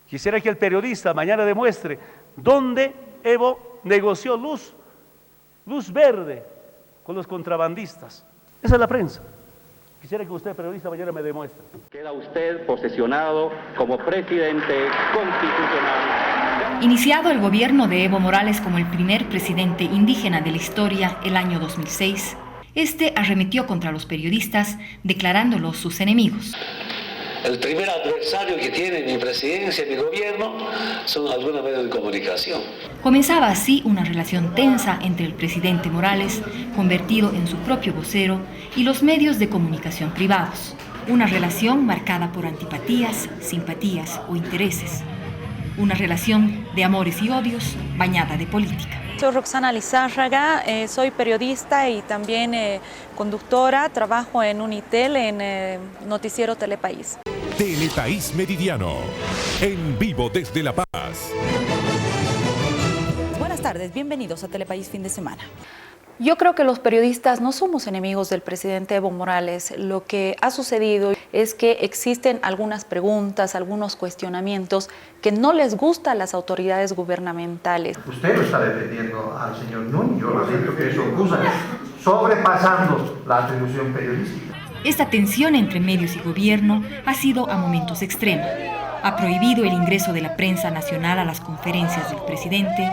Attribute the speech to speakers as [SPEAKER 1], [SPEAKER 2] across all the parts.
[SPEAKER 1] Quisiera que el periodista mañana demuestre dónde Evo negoció luz verde con los contrabandistas. Esa es la prensa. Quisiera que usted, periodista, mañana me demuestre.
[SPEAKER 2] Queda usted posesionado como presidente constitucional.
[SPEAKER 3] Iniciado el gobierno de Evo Morales como el primer presidente indígena de la historia el año 2006, este arremetió contra los periodistas, declarándolos sus enemigos.
[SPEAKER 4] El primer adversario que tiene mi presidencia y mi gobierno son algunos medios de comunicación.
[SPEAKER 3] Comenzaba así una relación tensa entre el presidente Morales, convertido en su propio vocero, y los medios de comunicación privados. Una relación marcada por antipatías, simpatías o intereses. Una relación de amores y odios bañada de política.
[SPEAKER 5] Soy Roxana Lizárraga, soy periodista y también conductora. Trabajo en Unitel, en Noticiero Telepaís.
[SPEAKER 6] Telepaís Meridiano, en vivo desde La Paz.
[SPEAKER 7] Buenas tardes, bienvenidos a Telepaís Fin de Semana.
[SPEAKER 5] Yo creo que los periodistas no somos enemigos del presidente Evo Morales. Lo que ha sucedido es que existen algunas preguntas, algunos cuestionamientos que no les gusta a las autoridades gubernamentales.
[SPEAKER 8] Usted lo está defendiendo al señor Núñez, yo lo siento que eso acusa, sobrepasando la atribución periodística.
[SPEAKER 3] Esta tensión entre medios y gobierno ha sido a momentos extrema. Ha prohibido el ingreso de la prensa nacional a las conferencias del presidente,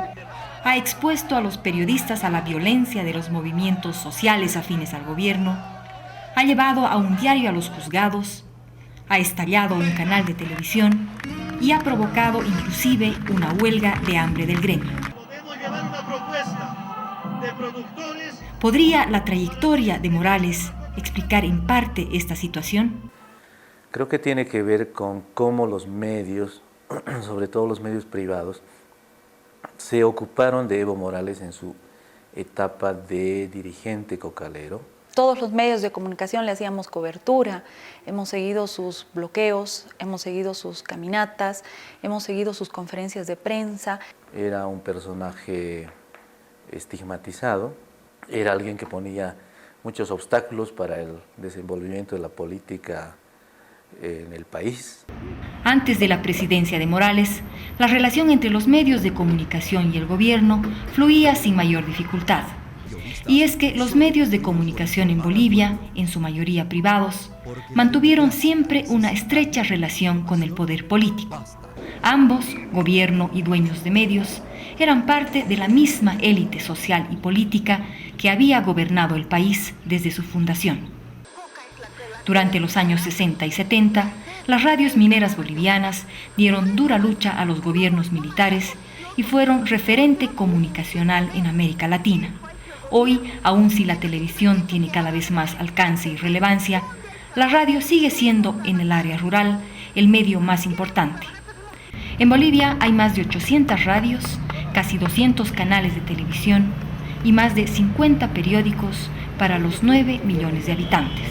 [SPEAKER 3] ha expuesto a los periodistas a la violencia de los movimientos sociales afines al gobierno, ha llevado a un diario a los juzgados, ha estallado un canal de televisión y ha provocado inclusive una huelga de hambre del gremio.
[SPEAKER 1] Podemos llevar una propuesta de productores.
[SPEAKER 3] ¿Podría la trayectoria de Morales explicar en parte esta situación?
[SPEAKER 9] Creo que tiene que ver con cómo los medios, sobre todo los medios privados, se ocuparon de Evo Morales en su etapa de dirigente cocalero.
[SPEAKER 5] Todos los medios de comunicación le hacíamos cobertura, hemos seguido sus bloqueos, hemos seguido sus caminatas, hemos seguido sus conferencias de prensa.
[SPEAKER 9] Era un personaje estigmatizado, era alguien que ponía muchos obstáculos para el desenvolvimiento de la política en el país.
[SPEAKER 3] Antes de la presidencia de Morales, la relación entre los medios de comunicación y el gobierno fluía sin mayor dificultad. Y es que los medios de comunicación en Bolivia, en su mayoría privados, mantuvieron siempre una estrecha relación con el poder político. Ambos, gobierno y dueños de medios, eran parte de la misma élite social y política que había gobernado el país desde su fundación. Durante los años 60 y 70, las radios mineras bolivianas dieron dura lucha a los gobiernos militares y fueron referente comunicacional en América Latina. Hoy, aun si la televisión tiene cada vez más alcance y relevancia, la radio sigue siendo en el área rural el medio más importante. En Bolivia hay más de 800 radios, casi 200 canales de televisión y más de 50 periódicos para los 9 millones de habitantes.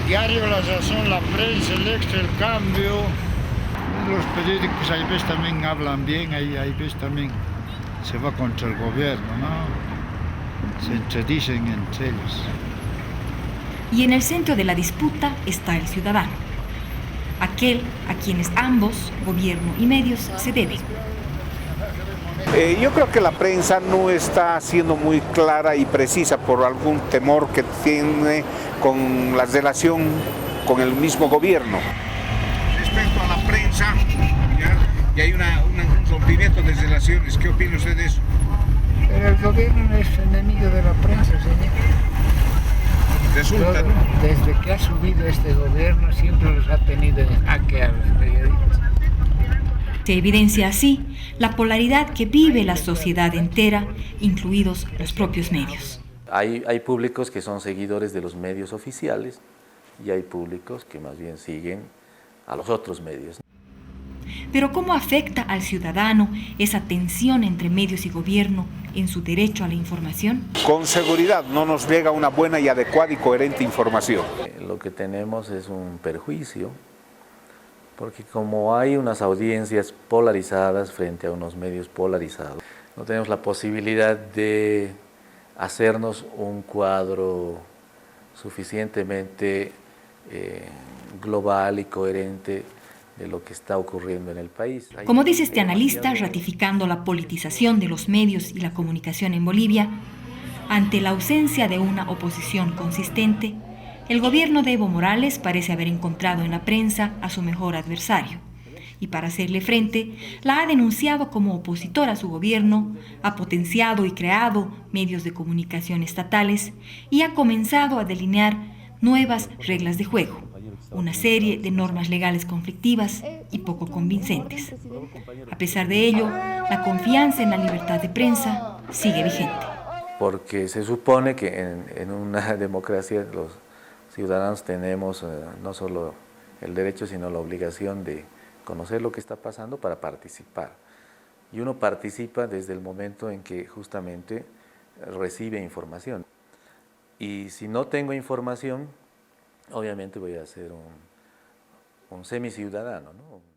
[SPEAKER 10] Diario La Sazón, La Prensa, El Extra, El Cambio. Los periódicos ahí ves también hablan bien, ahí ves también se va contra el gobierno, ¿no? Se entredicen entre ellos.
[SPEAKER 3] Y en el centro de la disputa está el ciudadano, aquel a quienes ambos, gobierno y medios, se deben.
[SPEAKER 11] Yo creo que la prensa no está siendo muy clara y precisa por algún temor que tiene con la relación con el mismo gobierno.
[SPEAKER 12] Respecto a la prensa, y hay un rompimiento de relaciones, ¿qué opina usted de eso?
[SPEAKER 10] Pero el gobierno no es enemigo de la prensa, señor.
[SPEAKER 12] Resulta, ¿no?
[SPEAKER 10] Desde que ha subido este gobierno siempre los ha tenido en jaque a los periodistas.
[SPEAKER 3] Se evidencia así la polaridad que vive la sociedad entera, incluidos los propios medios.
[SPEAKER 9] Hay públicos que son seguidores de los medios oficiales y hay públicos que más bien siguen a los otros medios.
[SPEAKER 3] Pero ¿cómo afecta al ciudadano esa tensión entre medios y gobierno en su derecho a la información?
[SPEAKER 11] Con seguridad no nos llega una buena y adecuada y coherente información.
[SPEAKER 9] Lo que tenemos es un perjuicio, porque como hay unas audiencias polarizadas frente a unos medios polarizados, no tenemos la posibilidad de hacernos un cuadro suficientemente global y coherente de lo que está ocurriendo en el país.
[SPEAKER 3] Como dice este analista, ratificando la politización de los medios y la comunicación en Bolivia, ante la ausencia de una oposición consistente, el gobierno de Evo Morales parece haber encontrado en la prensa a su mejor adversario. Y para hacerle frente, la ha denunciado como opositora a su gobierno, ha potenciado y creado medios de comunicación estatales y ha comenzado a delinear nuevas reglas de juego, una serie de normas legales conflictivas y poco convincentes. A pesar de ello, la confianza en la libertad de prensa sigue vigente.
[SPEAKER 9] Porque se supone que en una democracia los ciudadanos tenemos no solo el derecho, sino la obligación de conocer lo que está pasando para participar. Y uno participa desde el momento en que justamente recibe información. Y si no tengo información, obviamente voy a ser un semiciudadano, ¿no?